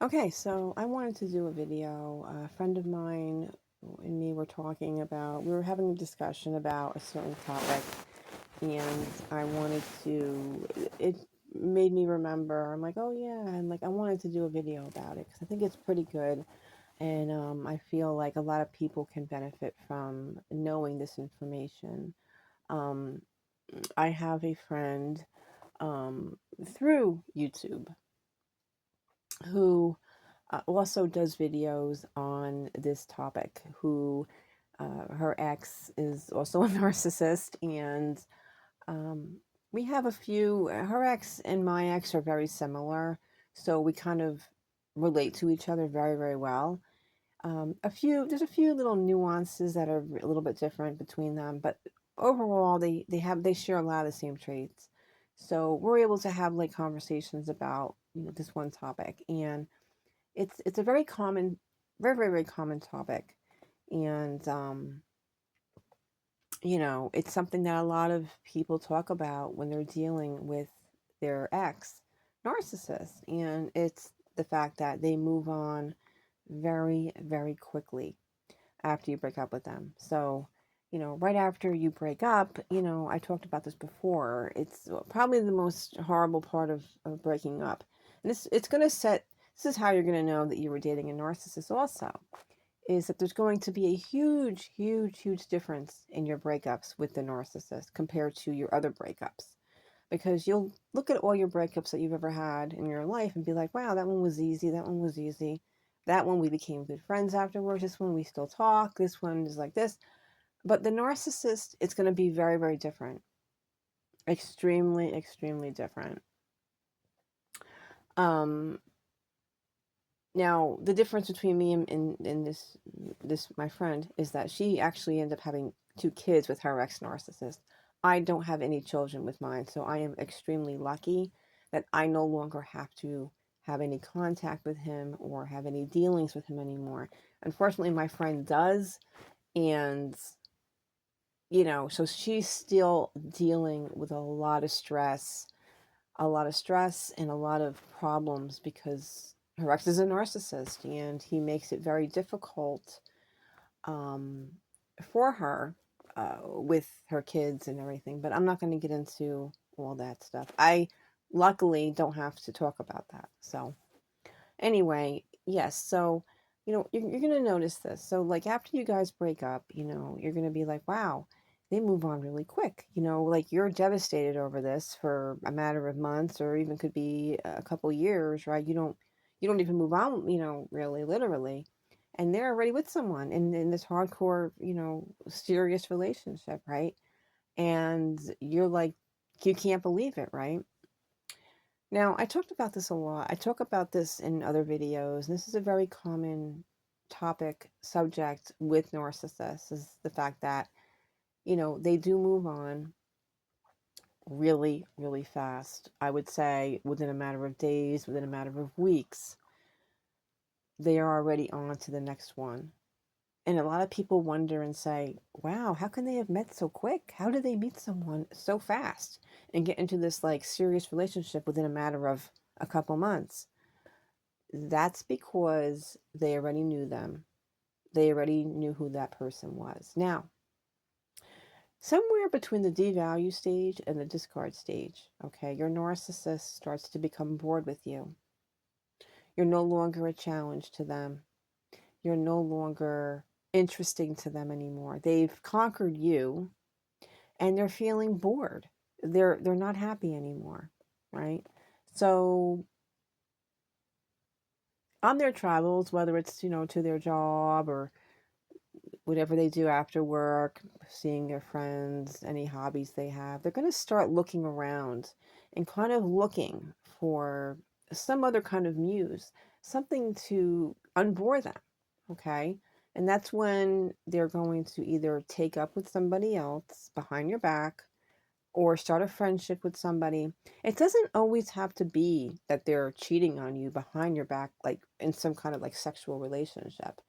Okay, so I wanted to do a video. A friend of mine and me were talking about, we were having a discussion about a certain topic, and I wanted to, it made me remember, I'm like, oh yeah, and like I wanted to do a video about it because I think it's pretty good. And I feel like a lot of people can benefit from knowing this information. Um, I have a friend through YouTube who also does videos on this topic, who her ex is also a narcissist, and um, we have a few, her ex and my ex are very similar, so we kind of relate to each other very, very well. There's a few little nuances that are a little bit different between them, but overall, they share a lot of the same traits. So we're able to have like conversations about this one topic, and it's a very common, very, very, very common topic, and it's something that a lot of people talk about when they're dealing with their ex narcissist, and it's the fact that they move on very, very quickly after you break up with them. So, right after you break up, I talked about this before. It's probably the most horrible part of breaking up. And it's going to set, this is how you're going to know that you were dating a narcissist also, is that there's going to be a huge, huge, huge difference in your breakups with the narcissist compared to your other breakups. Because you'll look at all your breakups that you've ever had in your life and be like, wow, that one was easy. That one was easy. That one we became good friends afterwards. This one we still talk. This one is like this. But the narcissist, it's going to be very, very different. Extremely, extremely different. Um, Now, the difference between me and this my friend is that she actually ended up having two kids with her ex narcissist. I don't have any children with mine, so I am extremely lucky that I no longer have to have any contact with him or have any dealings with him anymore. Unfortunately, my friend does, and so she's still dealing with a lot of stress and a lot of problems because her ex is a narcissist and he makes it very difficult um, for her with her kids and everything. But I'm not going to get into all that stuff. I luckily don't have to talk about that. So, anyway, yes. So, you're going to notice this. So, like, after you guys break up, you're going to be like, wow, they move on really quick. Like you're devastated over this for a matter of months or even could be a couple years, right? You don't even move on, really, literally. And they're already with someone in this hardcore, serious relationship, right? And you're like, you can't believe it, right? Now, I talked about this a lot. I talk about this in other videos. And this is a very common topic, subject with narcissists is the fact that, they do move on really, really fast. I would say within a matter of days, within a matter of weeks, they are already on to the next one. And a lot of people wonder and say, wow, how can they have met so quick? How did they meet someone so fast and get into this like serious relationship within a matter of a couple months? That's because they already knew them. They already knew who that person was. Now, somewhere between the devalue stage and the discard stage, okay, your narcissist starts to become bored with you. You're no longer a challenge to them. You're no longer interesting to them anymore. They've conquered you and they're feeling bored. They're not happy anymore, right? So on their travels, whether it's, to their job or whatever they do after work, seeing their friends, any hobbies they have, they're going to start looking around and kind of looking for some other kind of muse, something to unbore them. Okay. And that's when they're going to either take up with somebody else behind your back or start a friendship with somebody. It doesn't always have to be that they're cheating on you behind your back, like in some kind of like sexual relationship.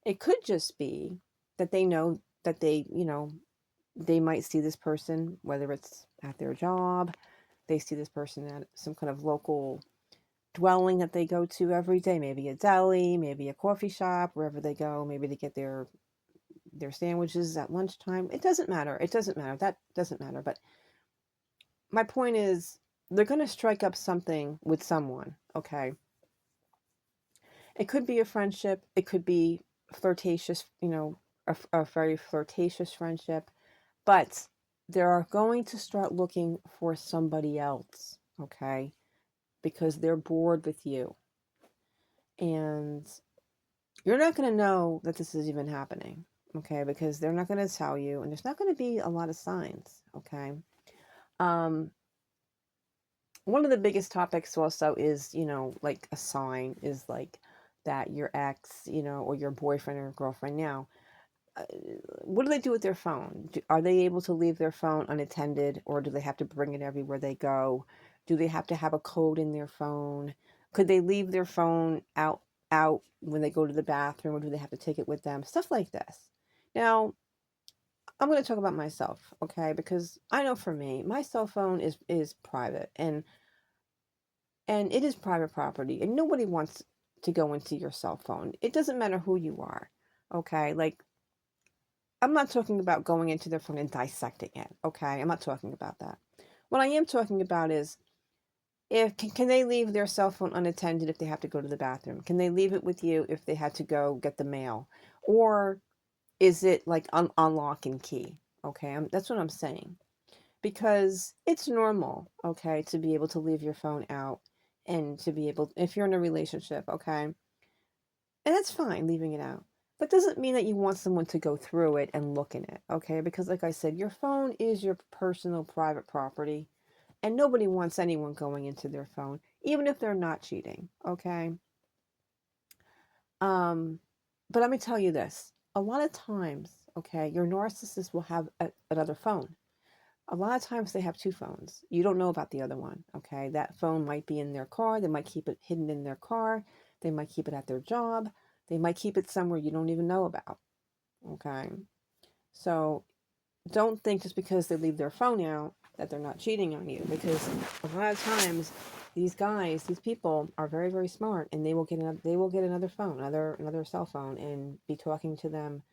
It could just be that they know that they might see this person, whether it's at their job, they see this person at some kind of local dwelling that they go to every day, maybe a deli, maybe a coffee shop, wherever they go, maybe to get their sandwiches at lunchtime. It doesn't matter. It doesn't matter. That doesn't matter. But my point is, they're going to strike up something with someone, okay? It could be a friendship. It could be flirtatious, a very flirtatious friendship. But they are going to start looking for somebody else, okay? Because they're bored with you. And you're not going to know that this is even happening, okay? Because they're not going to tell you, and there's not going to be a lot of signs, okay? Um, One of the biggest topics also is, like a sign is like that your ex, or your boyfriend or girlfriend now, uh, what do they do with their phone? Are they able to leave their phone unattended, or do they have to bring it everywhere they go? Do they have to have a code in their phone? Could they leave their phone out when they go to the bathroom, or do they have to take it with them? Stuff like this. Now, I'm going to talk about myself, okay? Because I know for me, my cell phone is private, and it is private property, and nobody wants to go into your cell phone. It doesn't matter who you are, okay? Like, I'm not talking about going into their phone and dissecting it, okay? I'm not talking about that. What I am talking about is, if can they leave their cell phone unattended if they have to go to the bathroom? Can they leave it with you if they had to go get the mail? Or is it like unlock and key? Okay, that's what I'm saying. Because it's normal, okay, to be able to leave your phone out and to be able, if you're in a relationship, okay, and that's fine leaving it out. That doesn't mean that you want someone to go through it and look in it, okay? Because, like I said, your phone is your personal private property, and nobody wants anyone going into their phone, even if they're not cheating, okay? Um, but let me tell you this: a lot of times, okay, your narcissist will have another phone. A lot of times they have two phones. You don't know about the other one, okay? That phone might be in their car. They might keep it hidden in their car. They might keep it at their job. They might keep it somewhere you don't even know about, okay? So don't think just because they leave their phone out that they're not cheating on you, because a lot of times these people are very, very smart, and they will get another phone, another cell phone, and be talking to them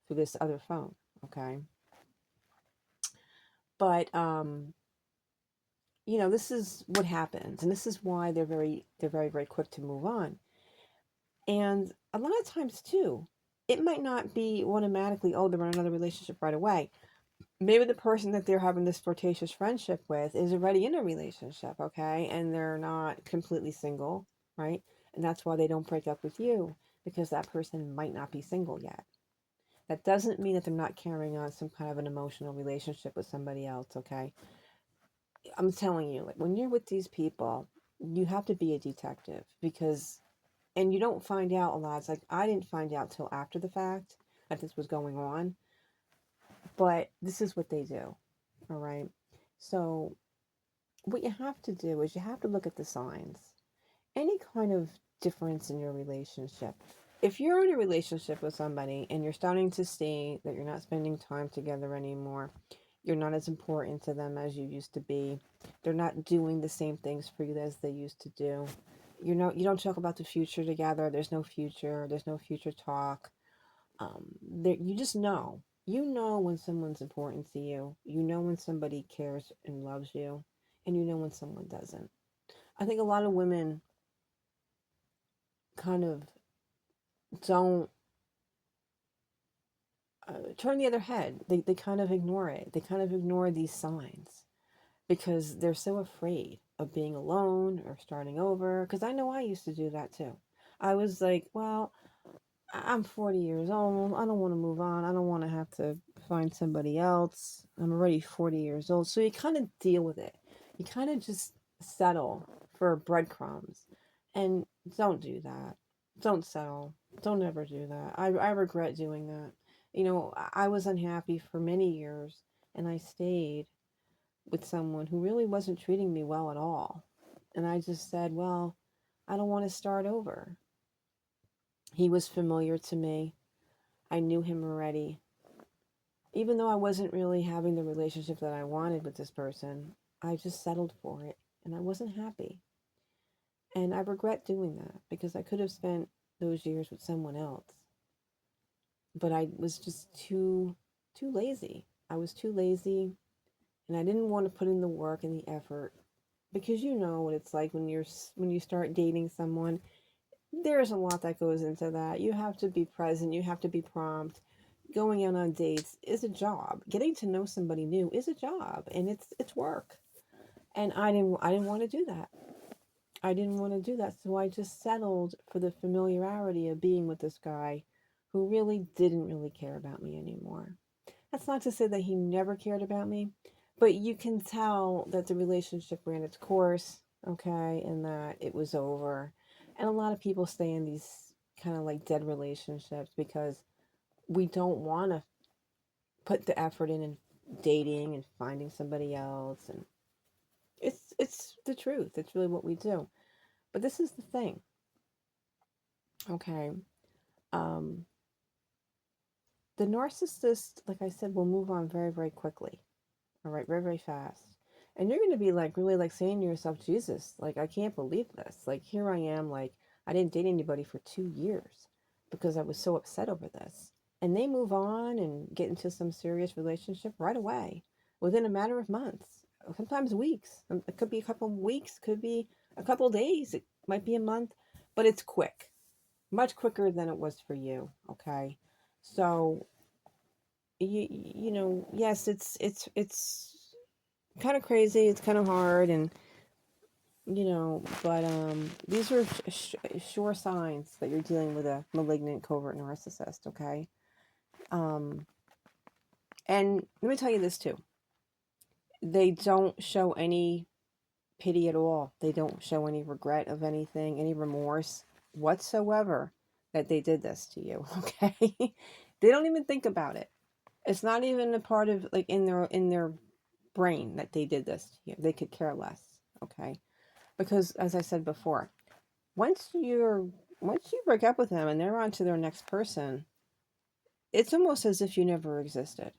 through this other phone, okay? But this is what happens, and this is why they're very, very quick to move on. And a lot of times too, it might not be automatically, oh, they're in another relationship right away. Maybe the person that they're having this flirtatious friendship with is already in a relationship, okay? And they're not completely single, right? And that's why they don't break up with you, because that person might not be single yet. That doesn't mean that they're not carrying on some kind of an emotional relationship with somebody else, okay? I'm telling you, like, when you're with these people, you have to be a detective, because, and you don't find out a lot. It's like, I didn't find out till after the fact that this was going on, but this is what they do. All right. So, what you have to do is you have to look at the signs. Any kind of difference in your relationship. If you're in a relationship with somebody and you're starting to see that you're not spending time together anymore, you're not as important to them as you used to be, they're not doing the same things for you as they used to do. You don't talk about the future together. There's no future. There's no future talk. You just know. You know when someone's important to you. You know when somebody cares and loves you, and you know when someone doesn't. I think a lot of women kind of don't turn the other head. They kind of ignore it. They kind of ignore these signs because they're so afraid of being alone or starting over. Because I know I used to do that too. I was like, well, I'm 40 years old. I don't want to move on. I don't want to have to find somebody else. I'm already 40 years old. So you kind of deal with it. You kind of just settle for breadcrumbs. And don't do that. Don't settle. Don't ever do that. I regret doing that. I was unhappy for many years, and I stayed with someone who really wasn't treating me well at all. And I just said, well, I don't want to start over. He was familiar to me. I knew him already. Even though I wasn't really having the relationship that I wanted with this person, I just settled for it, and I wasn't happy. And I regret doing that because I could have spent those years with someone else. But I was just too lazy. I was too lazy and I didn't want to put in the work and the effort because you know what it's like when you start dating someone. There's a lot that goes into that. You have to be present, you have to be prompt. Going out on dates is a job. Getting to know somebody new is a job, and it's work. And I didn't want to do that. I didn't want to do that, so I just settled for the familiarity of being with this guy who really didn't really care about me anymore. That's not to say that he never cared about me, but you can tell that the relationship ran its course, okay, and that it was over. And a lot of people stay in these kind of like dead relationships because we don't want to put the effort in dating and finding somebody else, and it's the truth. It's really what we do. But this is the thing, okay? Um, the narcissist, like I said, will move on very, very quickly. All right, very, very fast. And you're going to be like, really like saying to yourself, Jesus, like, I can't believe this. Like, here I am, like, I didn't date anybody for 2 years because I was so upset over this. And they move on and get into some serious relationship right away within a matter of months, sometimes weeks. It could be a couple of weeks, could be a couple of days, it might be a month, but it's quick, much quicker than it was for you. Okay. So, you know, yes, it's kind of crazy. It's kind of hard, and but these are sure signs that you're dealing with a malignant covert narcissist. Okay, um, and let me tell you this too: they don't show any pity at all. They don't show any regret of anything, any remorse whatsoever that they did this to you. Okay, they don't even think about it. It's not even a part of like in their brain that they did this to you. They could care less. Okay, because as I said before, once you're once you break up with them and they're on to their next person, it's almost as if you never existed.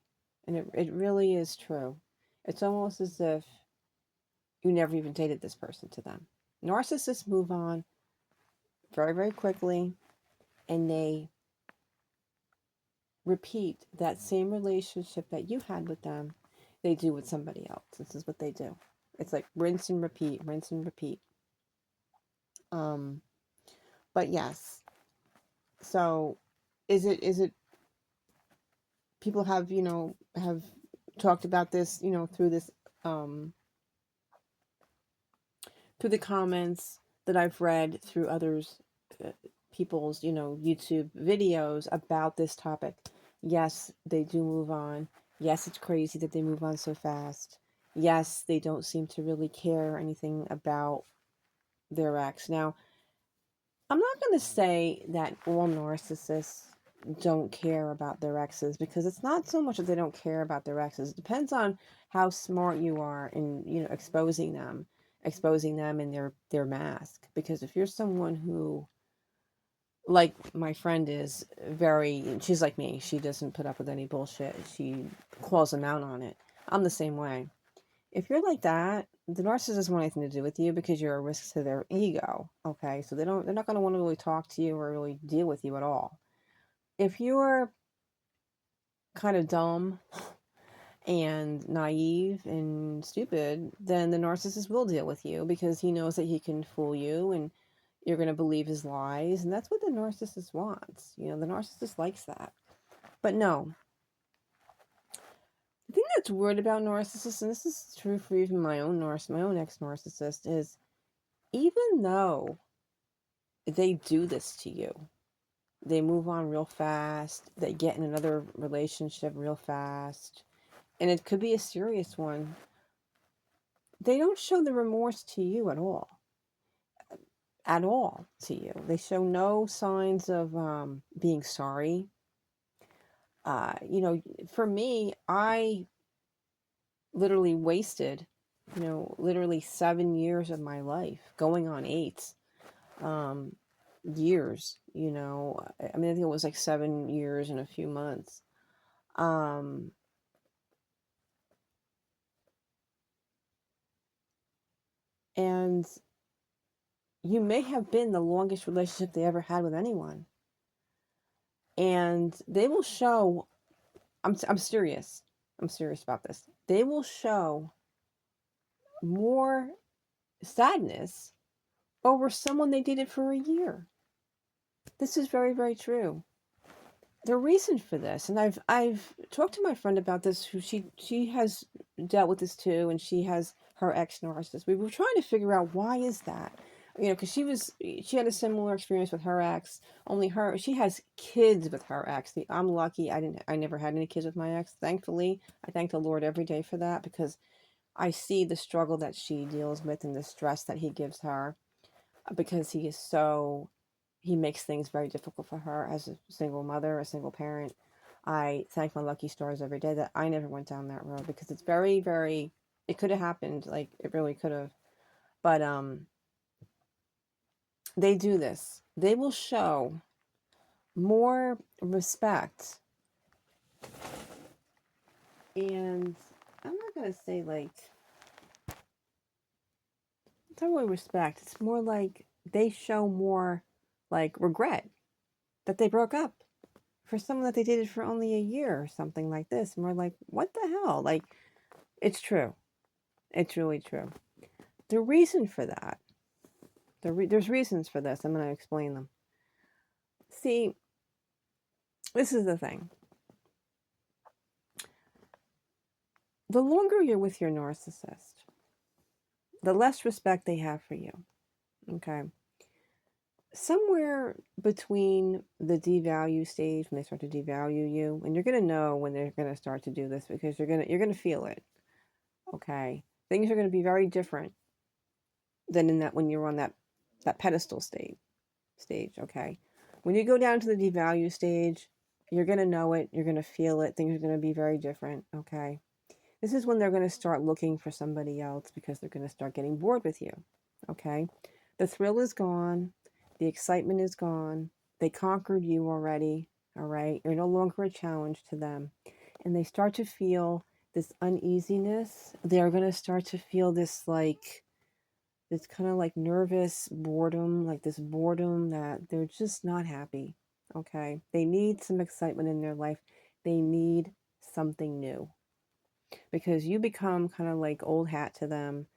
And it really is true. It's almost as if you never even dated this person to them. Narcissists move on very, very quickly and they repeat that same relationship that you had with them, they do with somebody else. This is what they do. It's like rinse and repeat, rinse and repeat. Um, but yes. So is it people have have talked about this through this um through the comments that I've read through others people's YouTube videos about this topic. Yes, they do move on. Yes, it's crazy that they move on so fast. Yes, they don't seem to really care anything about their ex. Now, I'm not going to say that all narcissists don't care about their exes because it's not so much that they don't care about their exes. It depends on how smart you are in, exposing them in their mask. Because if you're someone who, like my friend is she's like me. She doesn't put up with any bullshit. She calls them out on it. I'm the same way. If you're like that, the narcissist doesn't want anything to do with you because you're a risk to their ego. Okay, so they're not going to want to really talk to you or really deal with you at all. If you're kind of dumb and naive and stupid, then the narcissist will deal with you because he knows that he can fool you and you're going to believe his lies, and that's what the narcissist wants. The narcissist likes that. But no, the thing that's weird about narcissists, and this is true for even my own ex-narcissist, is even though they do this to you, they move on real fast, they get in another relationship real fast, and it could be a serious one, they don't show the remorse to you at all to you. They show no signs of being sorry. For me, I literally wasted, literally 7 years of my life, going on 8 years. I mean, I think it was like 7 years and a few months. Um, and you may have been the longest relationship they ever had with anyone. And they will show, I'm serious. I'm serious about this. They will show more sadness over someone they dated for a year. This is very, very true. The reason for this, and I've talked to my friend about this, who she has dealt with this too, and she has her ex narcissist. We were trying to figure out why is that, because she had a similar experience with her ex. Only she has kids with her ex. I'm lucky. I never had any kids with my ex. Thankfully, I thank the Lord every day for that, because I see the struggle that she deals with and the stress that he gives her, because he makes things very difficult for her as a single mother, a single parent. I thank my lucky stars every day that I never went down that road, because it's very, very, it could have happened. Like, it really could have. But they do this. They will show more respect. And I'm not going to say like, it's not really respect. It's more like they show more like regret that they broke up for someone that they dated for only a year or something like this. And we're like, what the hell? Like, it's true. It's really true. The reason for that, there's reasons for this. I'm going to explain them. See, this is the thing. The longer you're with your narcissist, the less respect they have for you. Okay. Somewhere between the devalue stage, when they start to devalue you, and you're going to know when they're going to start to do this, because you're going to feel it. Okay. Things are going to be very different than in that when you're on that pedestal stage. Okay. When you go down to the devalue stage, you're going to know it. You're going to feel it. Things are going to be very different. Okay. This is when they're going to start looking for somebody else, because they're going to start getting bored with you. Okay. The thrill is gone. The excitement is gone. They conquered you already. All right. You're no longer a challenge to them. And they start to feel this uneasiness. They are going to start to feel this kind of like nervous boredom, like this boredom that they're just not happy. Okay. They need some excitement in their life. They need something new, because you become kind of like old hat to them.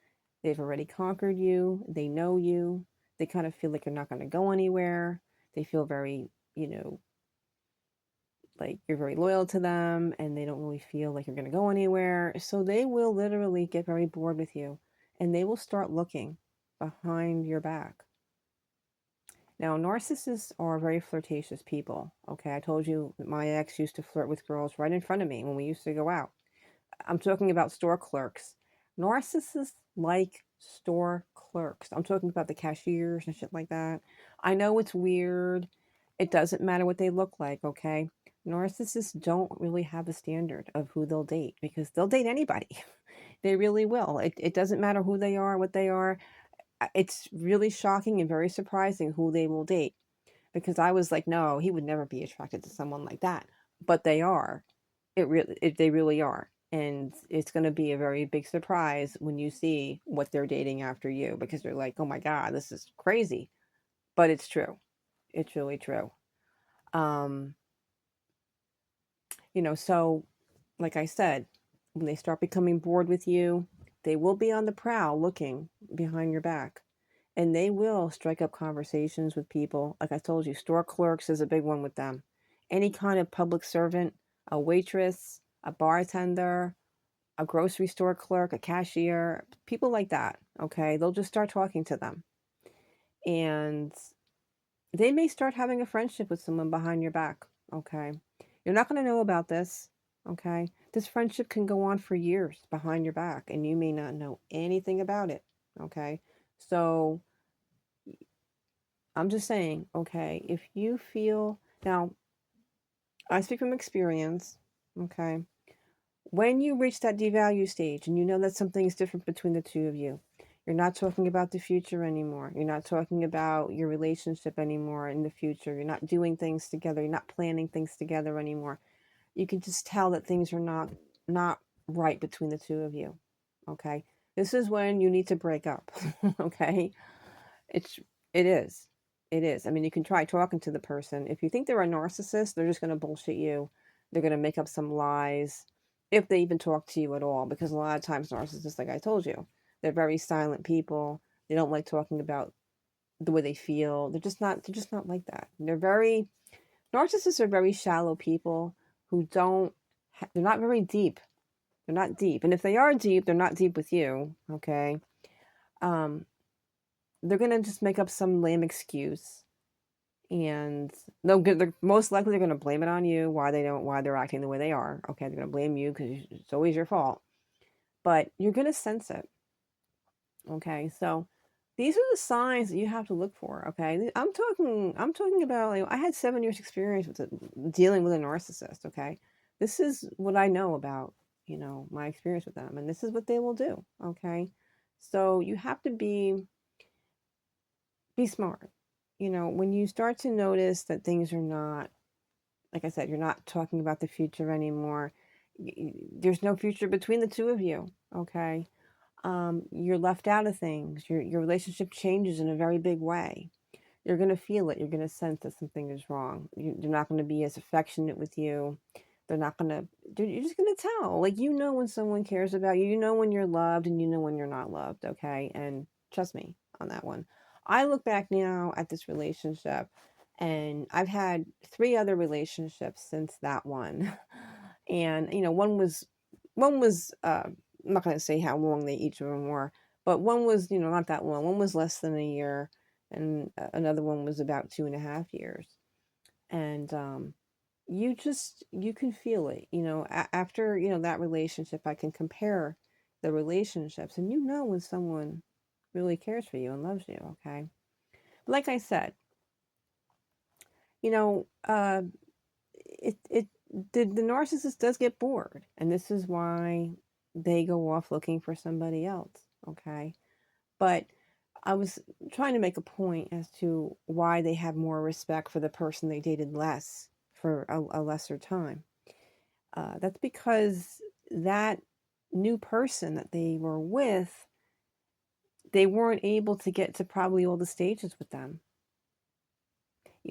They've already conquered you. They know you. They kind of feel like you're not going to go anywhere. They feel very, like you're very loyal to them, and they don't really feel like you're going to go anywhere. So they will literally get very bored with you, and they will start looking behind your back. Now, narcissists are very flirtatious people. Okay, I told you that my ex used to flirt with girls right in front of me when we used to go out. I'm talking about store clerks. Narcissists like store clerks. I'm talking about the cashiers and shit like that. I know it's weird. It doesn't matter what they look like, okay? Narcissists don't really have a standard of who they'll date, because they'll date anybody. They really will. It doesn't matter who they are, what they are. It's really shocking and very surprising who they will date, because I was like, no, he would never be attracted to someone like that. But they are. They really are. And it's going to be a very big surprise when you see what they're dating after you, because they're like, oh my God, this is crazy. But it's true. It's really true. Um, so like I said, when they start becoming bored with you, they will be on the prowl looking behind your back. And they will strike up conversations with people. Like I told you, store clerks is a big one with them. Any kind of public servant, a waitress, a bartender, a grocery store clerk, a cashier, people like that. Okay. They'll just start talking to them. And they may start having a friendship with someone behind your back. Okay. You're not going to know about this. Okay. This friendship can go on for years behind your back, and you may not know anything about it. Okay. So I'm just saying, okay, if you feel, now, I speak from experience, okay? When you reach that devalue stage and you know that something is different between the two of you, you're not talking about the future anymore. You're not talking about your relationship anymore in the future. You're not doing things together. You're not planning things together anymore. You can just tell that things are not right between the two of you, okay? This is when you need to break up, okay? It's It is. It is. I mean, you can try talking to the person. If you think they're a narcissist, they're just going to bullshit you. They're going to make up some lies if they even talk to you at all. Because a lot of times, narcissists, like I told you, they're very silent people. They don't like talking about the way they feel. They're just not. They're just not like that. They're very narcissists are very shallow people who don't. They're not very deep. They're not deep. And if they are deep, they're not deep with you. Okay. Um, they're gonna just make up some lame excuse, and they're most likely they're gonna blame it on you. Why they're acting the way they are. Okay, they're gonna blame you because it's always your fault. But you're gonna sense it. Okay, so these are the signs that you have to look for. Okay, I'm talking about, like, I had 7 years experience with dealing with a narcissist. Okay, this is what I know about, my experience with them, and this is what they will do. Okay, so you have to be smart. When you start to notice that things are not, like I said, you're not talking about the future anymore. There's no future between the two of you. Okay. You're left out of things. Your relationship changes in a very big way. You're going to feel it. You're going to sense that something is wrong. They're not going to be as affectionate with you. They're not going to, you're just going to tell. Like, when someone cares about you, when you're loved, and when you're not loved. Okay. And trust me on that one. I look back now at this relationship, and I've had 3 other relationships since that one. And, I'm not going to say how long they each of them were, but one was, not that long. One was less than a year, and another one was about 2.5 years. And you can feel it. After that relationship, I can compare the relationships, and when someone really cares for you and loves you. Okay, like I said, you know, uh, it the narcissist does get bored, and this is why they go off looking for somebody else. Okay, but I was trying to make a point as to why they have more respect for the person they dated less for a lesser time. That's because that new person that they were with, they weren't able to get to probably all the stages with them.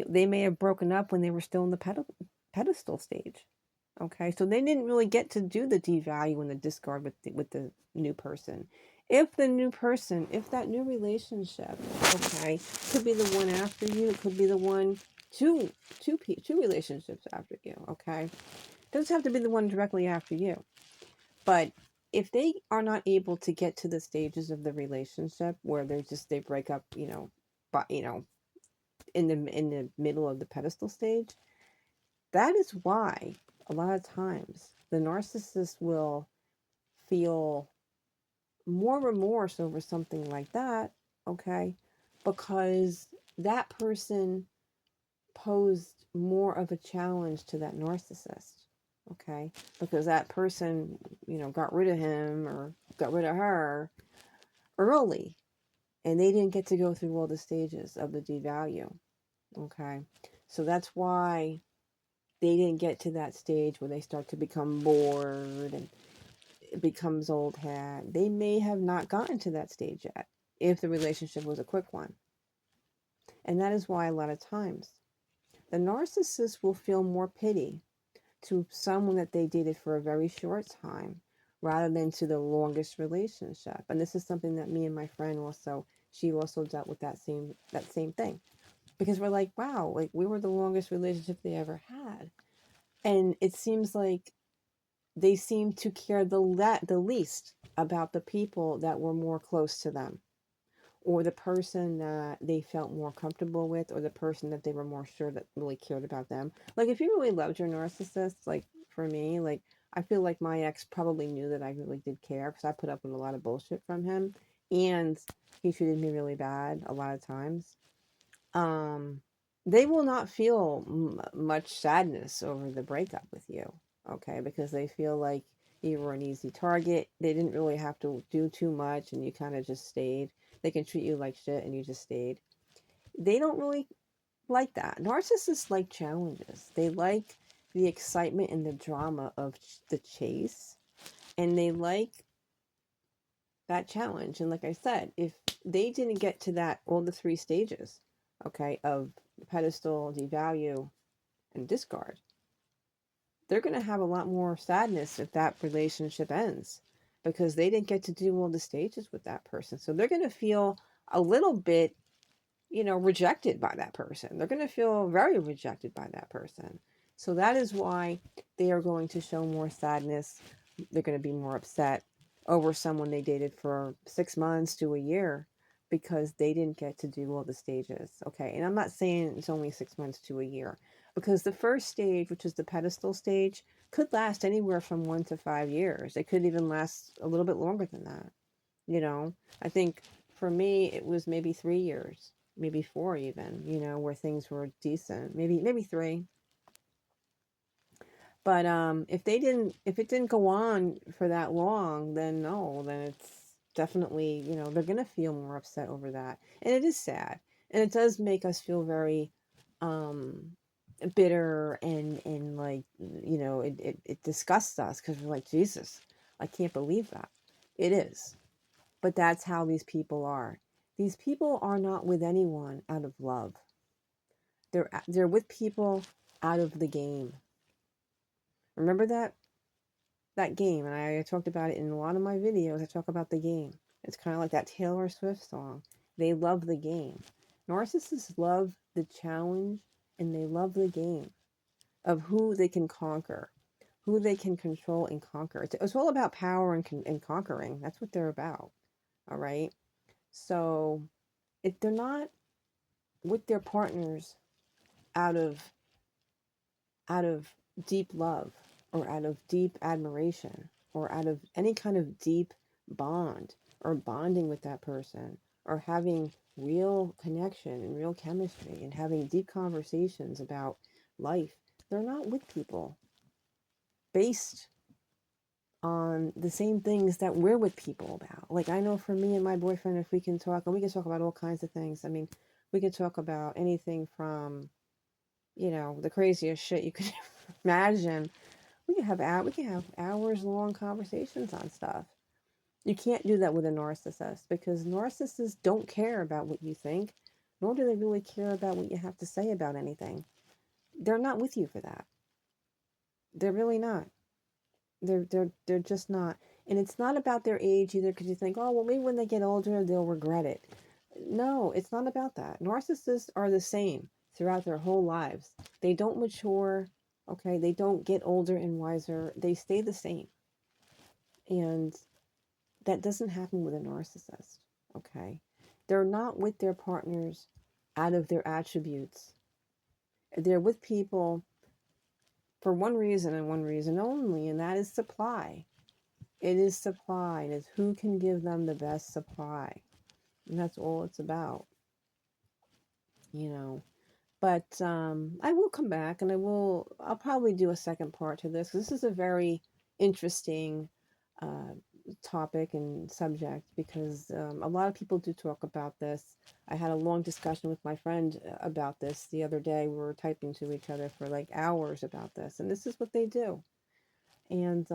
They may have broken up when they were still in the pedestal stage. Okay, so they didn't really get to do the devalue and the discard with the new person. If that new relationship, okay, could be the one after you, it could be the one two relationships after you. Okay, it doesn't have to be the one directly after you, but if they are not able to get to the stages of the relationship where they break up, but in the middle of the pedestal stage, that is why a lot of times the narcissist will feel more remorse over something like that, okay? Because that person posed more of a challenge to that narcissist, okay? Because that person, got rid of him or got rid of her early, and they didn't get to go through all the stages of the devalue, okay? So that's why they didn't get to that stage where they start to become bored and it becomes old hat. They may have not gotten to that stage yet if the relationship was a quick one. And that is why a lot of times the narcissist will feel more pity to someone that they dated for a very short time rather than to the longest relationship. And this is something that me and my friend she also dealt with that same thing. Because we're like, wow, like we were the longest relationship they ever had. And it seems like they seem to care the least about the people that were more close to them, or the person that they felt more comfortable with, or the person that they were more sure that really cared about them. Like, if you really loved your narcissist, like for me, like I feel like my ex probably knew that I really did care because I put up with a lot of bullshit from him, and he treated me really bad a lot of times. um, they will not feel much sadness over the breakup with you, okay? Because they feel like you were an easy target. They didn't really have to do too much, and you kind of just stayed. They can treat you like shit, and you just stayed. They don't really like that. Narcissists like challenges. They like the excitement and the drama of the chase, and they like that challenge. And like I said, if they didn't get to that, all the 3 stages, okay, of pedestal, devalue, and discard, they're going to have a lot more sadness if that relationship ends, because they didn't get to do all the stages with that person. So they're going to feel a little bit, rejected by that person. They're going to feel very rejected by that person. So that is why they are going to show more sadness. They're going to be more upset over someone they dated for 6 months to a year, because they didn't get to do all the stages. Okay. And I'm not saying it's only 6 months to a year, because the first stage, which is the pedestal stage, could last anywhere from 1 to 5 years. It could even last a little bit longer than that. I think for me, it was maybe 3 years, maybe 4 even, where things were decent, maybe 3. But if it didn't go on for that long, then no, then it's definitely, they're gonna feel more upset over that. And it is sad. And it does make us feel very um bitter, and like, it disgusts us, because we're like, Jesus, I can't believe that. It is. But that's how these people are. These people are not with anyone out of love. They're with people out of the game. Remember that game, and I talked about it in a lot of my videos. I talk about the game. It's kind of like that Taylor Swift song. They love the game. Narcissists love the challenge, and they love the game of who they can conquer, who they can control and conquer. It's all about power and conquering. That's what they're about. All right. So if they're not with their partners out of out of deep love, or out of deep admiration, or out of any kind of deep bond, or bonding with that person, or having real connection and real chemistry, and having deep conversations about life, they're not with people based on the same things that we're with people about. Like, I know for me and my boyfriend, if we can talk, and we can talk about all kinds of things. I mean, we could talk about anything from, the craziest shit you could imagine. We can have hours long conversations on stuff. You can't do that with a narcissist, because narcissists don't care about what you think, nor do they really care about what you have to say about anything. They're not with you for that. They're really not. They're just not. And it's not about their age either, because you think, oh, well, maybe when they get older they'll regret it. No, it's not about that. Narcissists are the same throughout their whole lives. They don't mature, okay? They don't get older and wiser. They stay the same. And that doesn't happen with a narcissist, okay? They're not with their partners out of their attributes. They're with people for one reason, and one reason only, and that is supply. It is supply. It is who can give them the best supply. And that's all it's about, you know. But I will come back, and I'll probably do a second part to this, 'cause this is a very interesting uh, topic and subject, because a lot of people do talk about this. I had a long discussion with my friend about this the other day. We were typing to each other for like hours about this, and this is what they do. And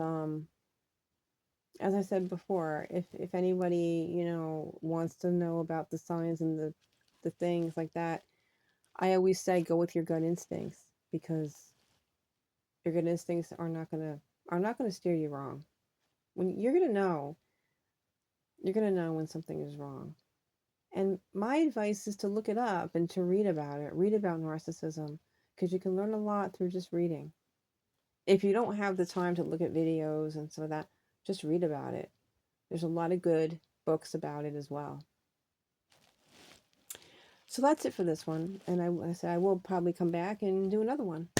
as I said before, if anybody, wants to know about the signs and the things like that, I always say go with your gut instincts, because your gut instincts are not gonna steer you wrong. When you're gonna know when something is wrong. And my advice is to look it up and to read about it. Read about narcissism, because you can learn a lot through just reading. If you don't have the time to look at videos and some of that, just read about it. There's a lot of good books about it as well. So that's it for this one. And I said I will probably come back and do another one.